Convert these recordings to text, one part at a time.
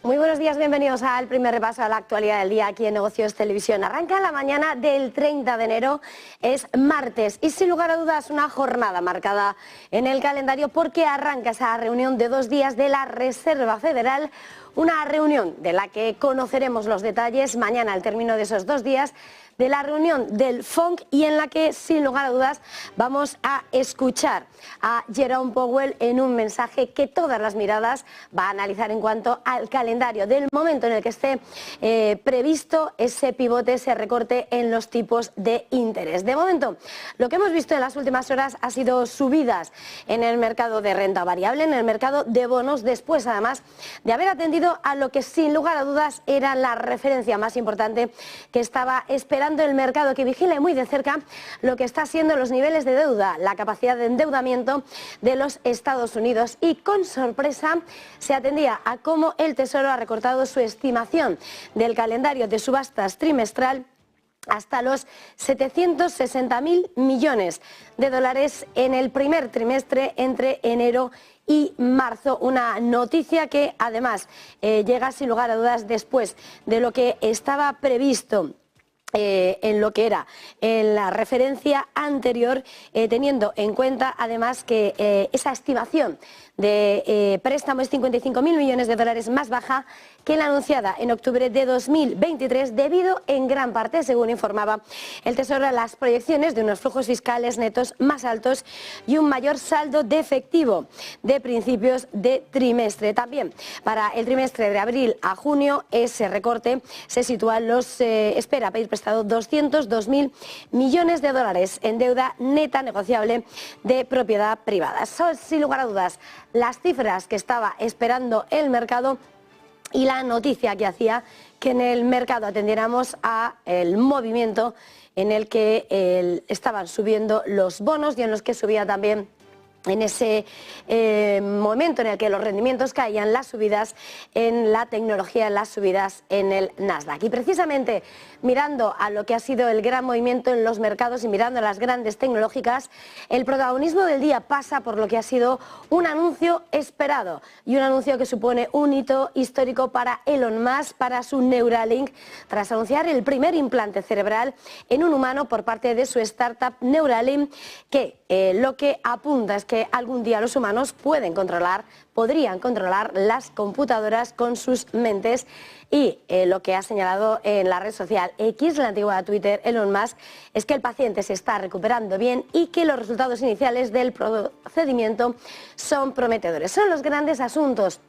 Muy buenos días, bienvenidos al primer repaso a la actualidad del día aquí en Negocios Televisión. Arranca la mañana del 30 de enero, es martes y sin lugar a dudas una jornada marcada en el calendario porque arranca esa reunión de 2 días de la Reserva Federal, una reunión de la que conoceremos los detalles mañana al término de esos 2 días de la reunión del FONC y en la que sin lugar a dudas vamos a escuchar a Jerome Powell en un mensaje que todas las miradas va a analizar en cuanto al calendario del momento en el que esté previsto ese pivote, ese recorte en los tipos de interés. De momento, lo que hemos visto en las últimas horas ha sido subidas en el mercado de renta variable, en el mercado de bonos, después además de haber atendido a lo que sin lugar a dudas era la referencia más importante que estaba esperando el mercado, que vigile muy de cerca lo que está siendo los niveles de deuda, la capacidad de endeudamiento de los Estados Unidos, y con sorpresa se atendía a cómo el Tesoro ha recortado su estimación del calendario de subastas trimestral hasta los 760.000 millones de dólares en el primer trimestre entre enero y marzo, una noticia que además llega sin lugar a dudas después de lo que estaba previsto en lo que era en la referencia anterior, teniendo en cuenta además que esa estimación de préstamo es 55.000 millones de dólares más baja que la anunciada en octubre de 2023, debido en gran parte, según informaba el Tesoro, a las proyecciones de unos flujos fiscales netos más altos y un mayor saldo de efectivo de principios de trimestre. También para el trimestre de abril a junio ese recorte se sitúa en espera pedir prestado 202.000 millones de dólares en deuda neta negociable de propiedad privada. Son sin lugar a dudas las cifras que estaba esperando el mercado y la noticia que hacía que en el mercado atendiéramos a el movimiento en el que estaban subiendo los bonos y en los que subía también en ese momento en el que los rendimientos caían, las subidas en la tecnología, las subidas en el Nasdaq. Y precisamente mirando a lo que ha sido el gran movimiento en los mercados y mirando a las grandes tecnológicas, el protagonismo del día pasa por lo que ha sido un anuncio esperado y un anuncio que supone un hito histórico para Elon Musk, para su Neuralink, tras anunciar el primer implante cerebral en un humano por parte de su startup Neuralink, que lo que apunta es que algún día los humanos podrían controlar las computadoras con sus mentes. Y lo que ha señalado en la red social X, la antigua Twitter, Elon Musk, es que el paciente se está recuperando bien y que los resultados iniciales del procedimiento son prometedores. Son los grandes asuntos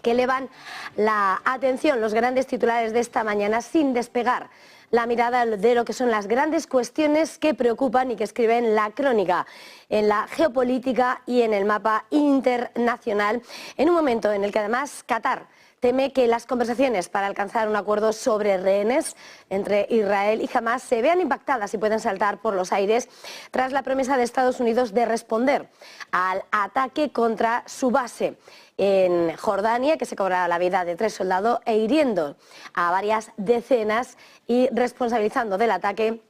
que elevan la atención, los grandes titulares de esta mañana, sin despegar la mirada de lo que son las grandes cuestiones que preocupan y que escriben la crónica en la geopolítica y en el mapa internacional, en un momento en el que además Qatar teme que las conversaciones para alcanzar un acuerdo sobre rehenes entre Israel y Hamás se vean impactadas y pueden saltar por los aires tras la promesa de Estados Unidos de responder al ataque contra su base en Jordania, que se cobrará la vida de 3 soldados e hiriendo a varias decenas y responsabilizando del ataque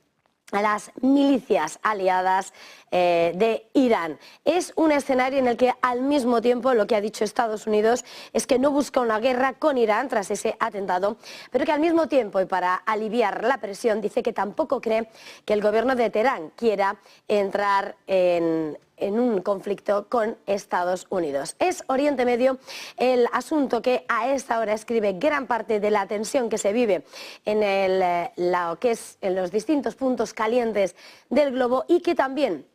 a las milicias aliadas de Irán. Es un escenario en el que al mismo tiempo lo que ha dicho Estados Unidos es que no busca una guerra con Irán tras ese atentado, pero que al mismo tiempo y para aliviar la presión dice que tampoco cree que el gobierno de Teherán quiera entrar en un conflicto con Estados Unidos. Es Oriente Medio el asunto que a esta hora escribe gran parte de la tensión que se vive en los distintos puntos calientes del globo y que también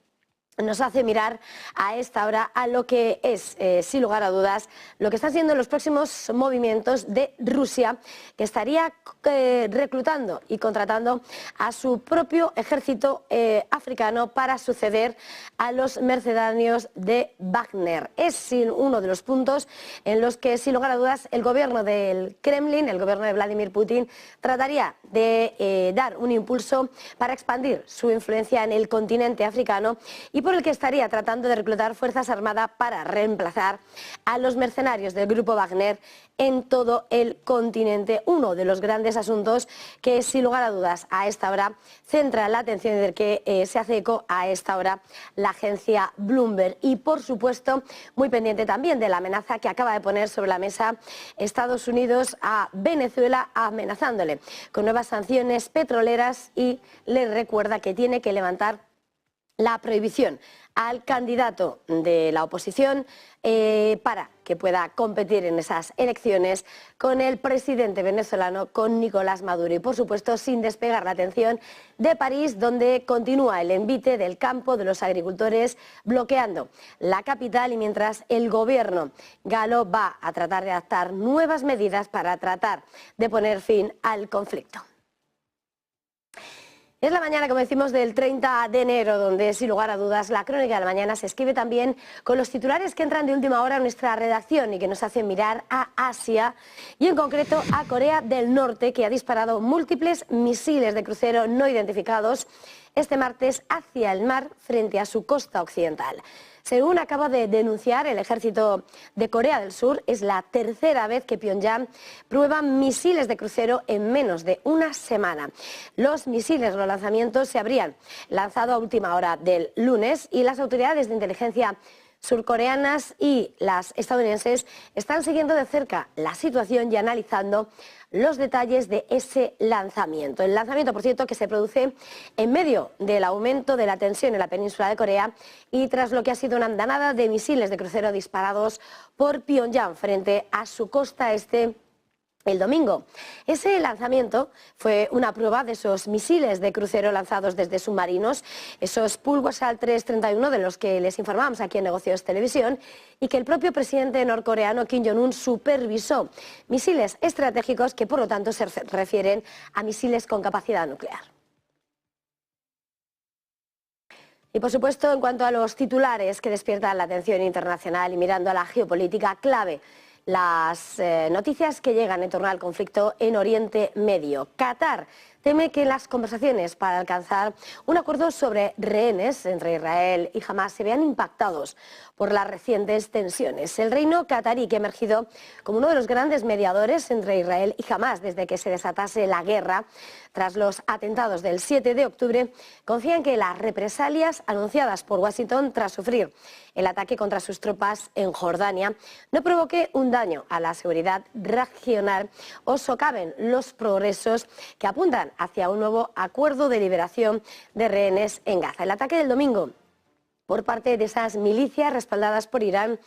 nos hace mirar a esta hora a lo que es, sin lugar a dudas, lo que están siendo los próximos movimientos de Rusia, que estaría reclutando y contratando a su propio ejército africano para suceder a los mercenarios de Wagner. Es uno de los puntos en los que, sin lugar a dudas, el gobierno del Kremlin, el gobierno de Vladimir Putin, trataría de dar un impulso para expandir su influencia en el continente africano y y por el que estaría tratando de reclutar fuerzas armadas para reemplazar a los mercenarios del grupo Wagner en todo el continente. Uno de los grandes asuntos que, sin lugar a dudas, a esta hora centra la atención y del que se hace eco a esta hora la agencia Bloomberg. Y, por supuesto, muy pendiente también de la amenaza que acaba de poner sobre la mesa Estados Unidos a Venezuela, amenazándole con nuevas sanciones petroleras, y le recuerda que tiene que levantar la prohibición al candidato de la oposición para que pueda competir en esas elecciones con el presidente venezolano, con Nicolás Maduro. Y, por supuesto, sin despegar la atención de París, donde continúa el envite del campo de los agricultores bloqueando la capital, y mientras el gobierno galo va a tratar de adaptar nuevas medidas para tratar de poner fin al conflicto. Es la mañana, como decimos, del 30 de enero, donde, sin lugar a dudas, la crónica de la mañana se escribe también con los titulares que entran de última hora a nuestra redacción y que nos hacen mirar a Asia, y en concreto a Corea del Norte, que ha disparado múltiples misiles de crucero no identificados este martes hacia el mar frente a su costa occidental. Según acaba de denunciar el ejército de Corea del Sur, es la tercera vez que Pyongyang prueba misiles de crucero en menos de una semana. Los misiles, los lanzamientos, se habrían lanzado a última hora del lunes, y las autoridades de inteligencia surcoreanas y las estadounidenses están siguiendo de cerca la situación y analizando los detalles de ese lanzamiento. El lanzamiento, por cierto, que se produce en medio del aumento de la tensión en la península de Corea y tras lo que ha sido una andanada de misiles de crucero disparados por Pyongyang frente a su costa este el domingo. Ese lanzamiento fue una prueba de esos misiles de crucero lanzados desde submarinos, esos Pulsar 331 de los que les informamos aquí en Negocios Televisión, y que el propio presidente norcoreano Kim Jong-un supervisó. Misiles estratégicos que, por lo tanto, se refieren a misiles con capacidad nuclear. Y, por supuesto, en cuanto a los titulares que despiertan la atención internacional y mirando a la geopolítica clave, las noticias que llegan en torno al conflicto en Oriente Medio. Qatar teme que las conversaciones para alcanzar un acuerdo sobre rehenes entre Israel y Hamás se vean impactados por las recientes tensiones. El reino qatarí, que ha emergido como uno de los grandes mediadores entre Israel y Hamás desde que se desatase la guerra tras los atentados del 7 de octubre, confía en que las represalias anunciadas por Washington tras sufrir el ataque contra sus tropas en Jordania no provoque un daño a la seguridad regional o socaven los progresos que apuntan hacia un nuevo acuerdo de liberación de rehenes en Gaza. El ataque del domingo por parte de esas milicias respaldadas por Irán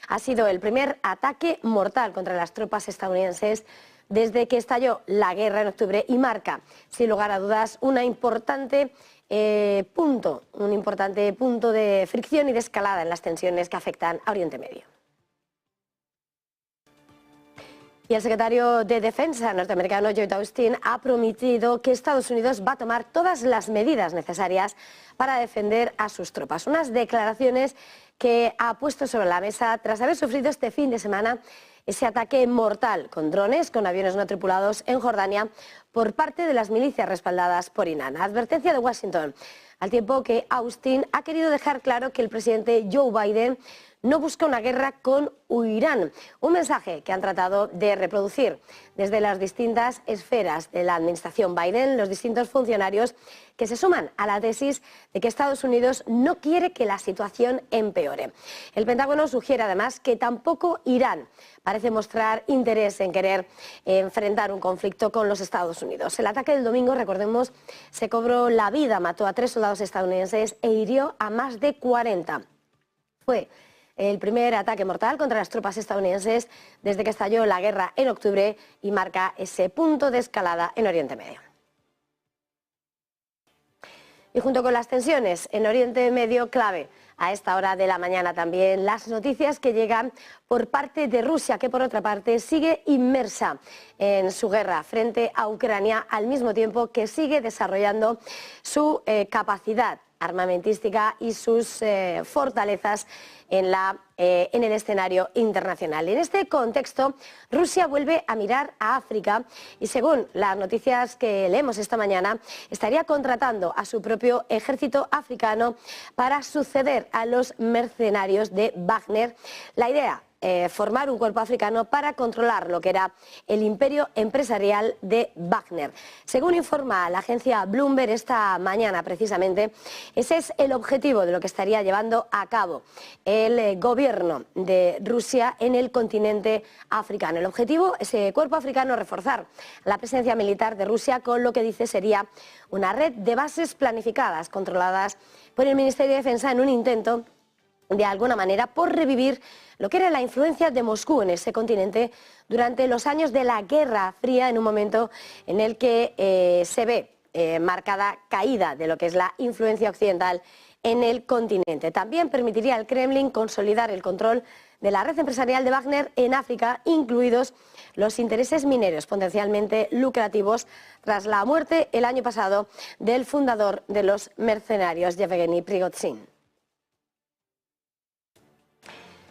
ha sido el primer ataque mortal contra las tropas estadounidenses desde que estalló la guerra en octubre y marca, sin lugar a dudas, un importante punto de fricción y de escalada en las tensiones que afectan a Oriente Medio. Y el secretario de Defensa norteamericano Lloyd Austin ha prometido que Estados Unidos va a tomar todas las medidas necesarias para defender a sus tropas. Unas declaraciones que ha puesto sobre la mesa tras haber sufrido este fin de semana ese ataque mortal con drones, con aviones no tripulados en Jordania por parte de las milicias respaldadas por Irán. Advertencia de Washington, al tiempo que Austin ha querido dejar claro que el presidente Joe Biden no busca una guerra con Irán, un mensaje que han tratado de reproducir desde las distintas esferas de la administración Biden, los distintos funcionarios que se suman a la tesis de que Estados Unidos no quiere que la situación empeore. El Pentágono sugiere además que tampoco Irán parece mostrar interés en querer enfrentar un conflicto con los Estados Unidos. El ataque del domingo, recordemos, se cobró la vida, mató a 3 soldados estadounidenses e hirió a más de 40. Fue el primer ataque mortal contra las tropas estadounidenses desde que estalló la guerra en octubre y marca ese punto de escalada en Oriente Medio. Y junto con las tensiones en Oriente Medio, clave a esta hora de la mañana también las noticias que llegan por parte de Rusia, que por otra parte sigue inmersa en su guerra frente a Ucrania, al mismo tiempo que sigue desarrollando su capacidad armamentística y sus fortalezas en el escenario internacional. En este contexto, Rusia vuelve a mirar a África y, según las noticias que leemos esta mañana, estaría contratando a su propio ejército africano para suceder a los mercenarios de Wagner. La idea, formar un cuerpo africano para controlar lo que era el imperio empresarial de Wagner. Según informa la agencia Bloomberg esta mañana, precisamente, ese es el objetivo de lo que estaría llevando a cabo el gobierno de Rusia en el continente africano. El objetivo, ese cuerpo africano, reforzar la presencia militar de Rusia con lo que dice sería una red de bases planificadas, controladas por el Ministerio de Defensa en un intento de alguna manera por revivir lo que era la influencia de Moscú en ese continente durante los años de la Guerra Fría, en un momento en el que se ve marcada caída de lo que es la influencia occidental en el continente. También permitiría al Kremlin consolidar el control de la red empresarial de Wagner en África, incluidos los intereses mineros potencialmente lucrativos tras la muerte el año pasado del fundador de los mercenarios, Yevgeny Prigozhin.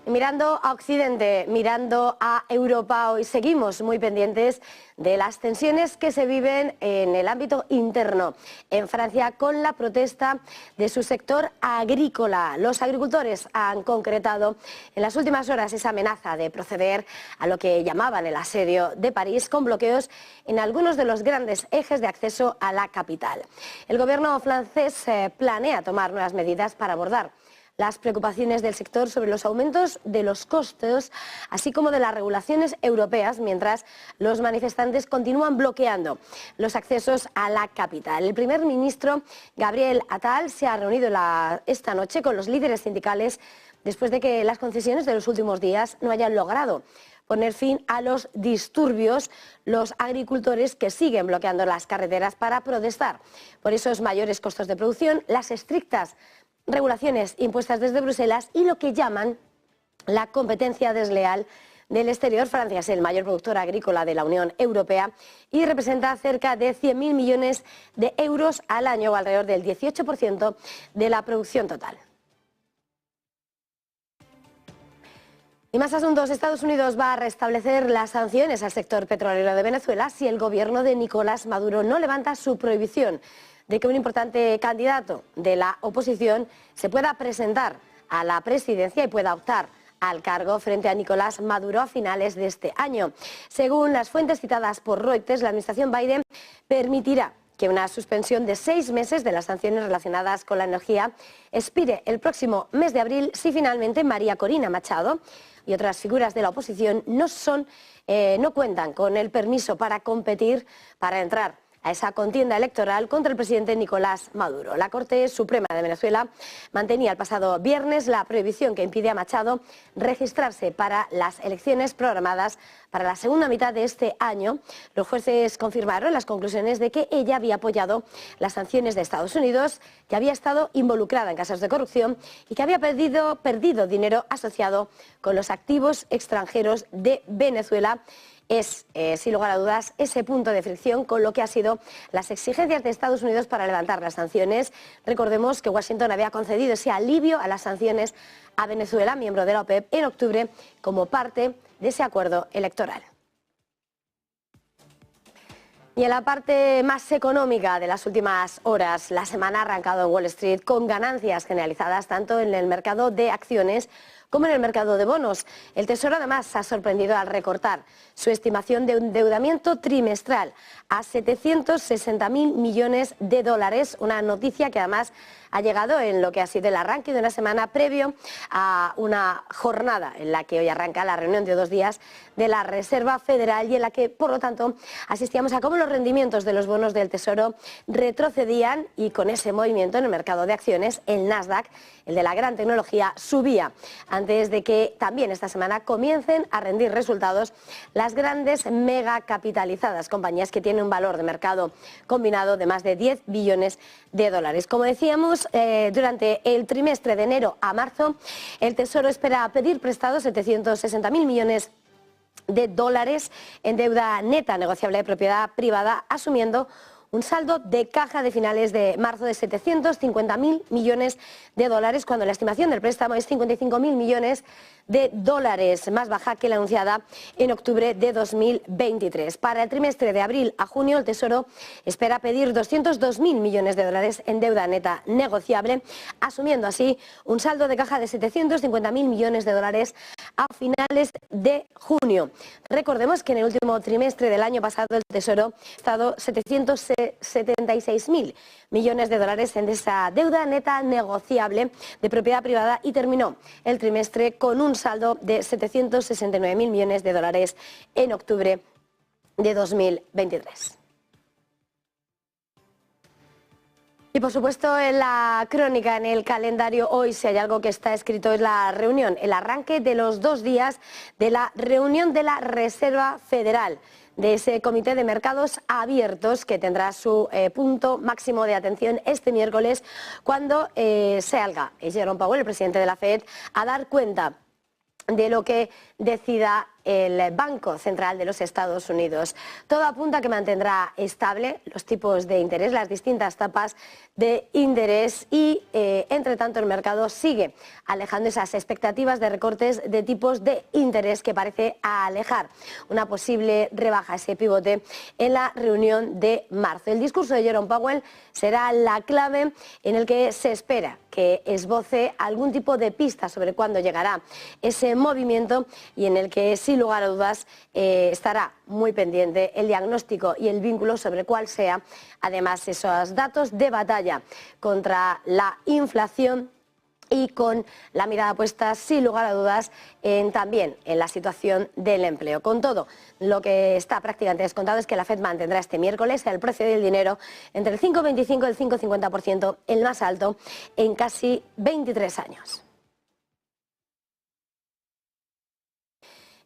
Mirando a Occidente, mirando a Europa, hoy seguimos muy pendientes de las tensiones que se viven en el ámbito interno en Francia con la protesta de su sector agrícola. Los agricultores han concretado en las últimas horas esa amenaza de proceder a lo que llamaban el asedio de París, con bloqueos en algunos de los grandes ejes de acceso a la capital. El gobierno francés planea tomar nuevas medidas para abordar las preocupaciones del sector sobre los aumentos de los costos, así como de las regulaciones europeas, mientras los manifestantes continúan bloqueando los accesos a la capital. El primer ministro Gabriel Attal se ha reunido esta noche con los líderes sindicales después de que las concesiones de los últimos días no hayan logrado poner fin a los disturbios. Los agricultores que siguen bloqueando las carreteras para protestar por esos mayores costos de producción, las estrictas regulaciones impuestas desde Bruselas y lo que llaman la competencia desleal del exterior. Francia es el mayor productor agrícola de la Unión Europea y representa cerca de 100.000 millones de euros al año, o alrededor del 18% de la producción total. Y más asuntos. Estados Unidos va a restablecer las sanciones al sector petrolero de Venezuela si el gobierno de Nicolás Maduro no levanta su prohibición de que un importante candidato de la oposición se pueda presentar a la presidencia y pueda optar al cargo frente a Nicolás Maduro a finales de este año. Según las fuentes citadas por Reuters, la administración Biden permitirá que una suspensión de 6 meses de las sanciones relacionadas con la energía expire el próximo mes de abril si finalmente María Corina Machado y otras figuras de la oposición no cuentan con el permiso para competir, para entrar a esa contienda electoral contra el presidente Nicolás Maduro. La Corte Suprema de Venezuela mantenía el pasado viernes la prohibición que impide a Machado registrarse para las elecciones programadas para la segunda mitad de este año. Los jueces confirmaron las conclusiones de que ella había apoyado las sanciones de Estados Unidos, que había estado involucrada en casos de corrupción y que había perdido dinero asociado con los activos extranjeros de Venezuela. Es, sin lugar a dudas, ese punto de fricción con lo que han sido las exigencias de Estados Unidos para levantar las sanciones. Recordemos que Washington había concedido ese alivio a las sanciones a Venezuela, miembro de la OPEP, en octubre, como parte de ese acuerdo electoral. Y en la parte más económica de las últimas horas, la semana ha arrancado en Wall Street con ganancias generalizadas tanto en el mercado de acciones como en el mercado de bonos. El Tesoro además ha sorprendido al recortar su estimación de endeudamiento trimestral a 760.000 millones de dólares, una noticia que además ha llegado en lo que ha sido el arranque de una semana previo a una jornada en la que hoy arranca la reunión de 2 días de la Reserva Federal y en la que, por lo tanto, asistíamos a cómo los rendimientos de los bonos del Tesoro retrocedían y con ese movimiento en el mercado de acciones, el Nasdaq, el de la gran tecnología, subía antes de que también esta semana comiencen a rendir resultados las grandes megacapitalizadas compañías que tienen un valor de mercado combinado de más de 10 billones de dólares. Como decíamos, durante el trimestre de enero a marzo, el Tesoro espera pedir prestados 760.000 millones de dólares en deuda neta negociable de propiedad privada, asumiendo un saldo de caja de finales de marzo de 750.000 millones de dólares, cuando la estimación del préstamo es 55.000 millones de dólares, más baja que la anunciada en octubre de 2023. Para el trimestre de abril a junio, el Tesoro espera pedir 202.000 millones de dólares en deuda neta negociable, asumiendo así un saldo de caja de 750.000 millones de dólares a finales de junio. Recordemos que en el último trimestre del año pasado el Tesoro ha estado 776.000 millones de dólares en esa deuda neta negociable de propiedad privada y terminó el trimestre con un saldo de 769.000 millones de dólares en octubre de 2023. Y por supuesto en la crónica, en el calendario, hoy si hay algo que está escrito es la reunión, el arranque de los 2 días de la reunión de la Reserva Federal, de ese comité de mercados abiertos que tendrá su punto máximo de atención este miércoles, cuando salga Jerome Powell, el presidente de la Fed, a dar cuenta de lo que decida el Banco Central de los Estados Unidos. Todo apunta a que mantendrá estable los tipos de interés, las distintas tapas de interés y, entre tanto, el mercado sigue alejando esas expectativas de recortes de tipos de interés que parece alejar una posible rebaja, ese pivote en la reunión de marzo. El discurso de Jerome Powell será la clave en el que se espera que esboce algún tipo de pista sobre cuándo llegará ese movimiento y en el que, sin lugar a dudas, estará muy pendiente el diagnóstico y el vínculo sobre cuál sea, además, esos datos de batalla contra la inflación y con la mirada puesta, sin lugar a dudas, también en la situación del empleo. Con todo, lo que está prácticamente descontado es que la Fed mantendrá este miércoles el precio del dinero entre el 5,25 y el 5,50%, el más alto en casi 23 años.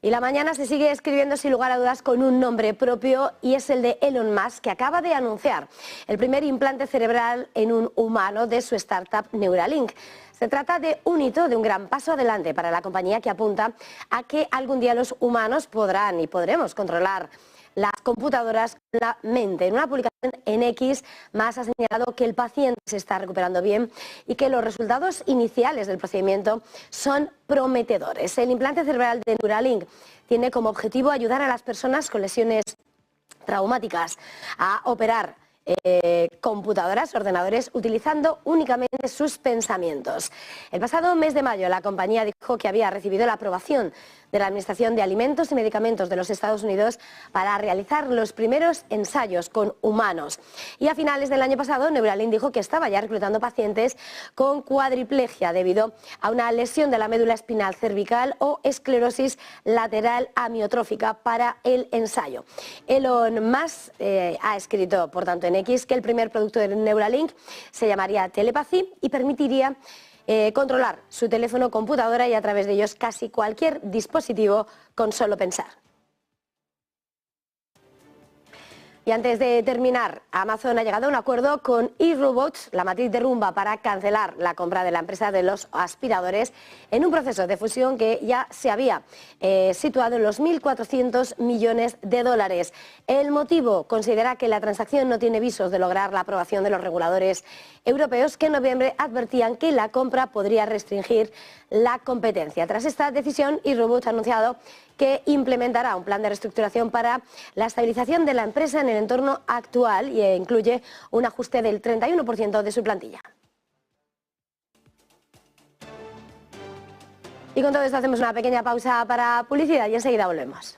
Y la mañana se sigue escribiendo sin lugar a dudas con un nombre propio y es el de Elon Musk, que acaba de anunciar el primer implante cerebral en un humano de su startup Neuralink. Se trata de un hito, de un gran paso adelante para la compañía, que apunta a que algún día los humanos podrán y podremos controlar las computadoras con la mente. En una publicación en X, Musk ha señalado que el paciente se está recuperando bien y que los resultados iniciales del procedimiento son prometedores. El implante cerebral de Neuralink tiene como objetivo ayudar a las personas con lesiones traumáticas a operar computadoras, ordenadores, utilizando únicamente sus pensamientos. El pasado mes de mayo la compañía dijo que había recibido la aprobación de la Administración de Alimentos y Medicamentos de los Estados Unidos para realizar los primeros ensayos con humanos. Y a finales del año pasado Neuralink dijo que estaba ya reclutando pacientes con cuadriplegia debido a una lesión de la médula espinal cervical o esclerosis lateral amiotrófica para el ensayo. Elon Musk ha escrito, por tanto, en X que el primer producto de Neuralink se llamaría Telepathy y permitiría controlar su teléfono, computadora y a través de ellos casi cualquier dispositivo con solo pensar. Y antes de terminar, Amazon ha llegado a un acuerdo con eRobots, la matriz de Rumba, para cancelar la compra de la empresa de los aspiradores en un proceso de fusión que ya se había situado en los 1.400 millones de dólares. El motivo: considera que la transacción no tiene visos de lograr la aprobación de los reguladores europeos, que en noviembre advertían que la compra podría restringir la competencia. Tras esta decisión, eRobots ha anunciado que implementará un plan de reestructuración para la estabilización de la empresa en el entorno actual y incluye un ajuste del 31% de su plantilla. Y con todo esto hacemos una pequeña pausa para publicidad y enseguida volvemos.